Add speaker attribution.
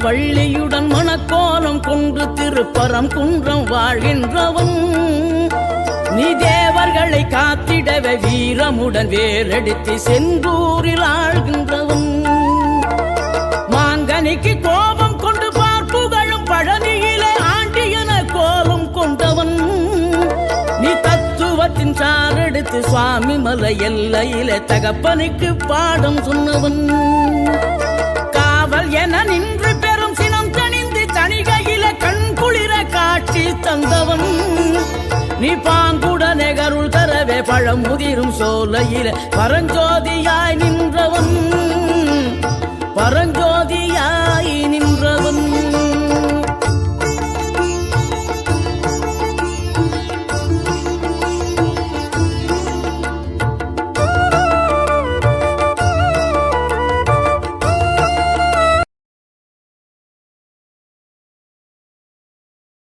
Speaker 1: வள்ளியுடன் மணக்கோலம் கொண்டு திருப்பரம் குன்றம் வாழ்கின்றவன் நீ தேவர்களை காத்திடவே வீரமுடன் வேலெடுத்து செந்தூரில் ஆழ்கின்றவன் மாங்கனிக்கு கோபம் கொண்டு பார்ப்புகழும் பழனியிலே ஆண்டியன கோலம் கொண்டவன் நீ தத்துவத்தின் சாரெடுத்து சுவாமி மலை எல்லையிலே தகப்பனுக்கு பாடம் சொன்னவன் காவல் என நின்று பெரும் சினம் தணிந்து தணிகையில கண் குளிர காட்சி தந்தவன் நீ பாங்குடனே கருள் தரவே பழம் முதிரும் சோலையில பரஞ்சோதியாய் நின்றவன் பரஞ்சோதியாய்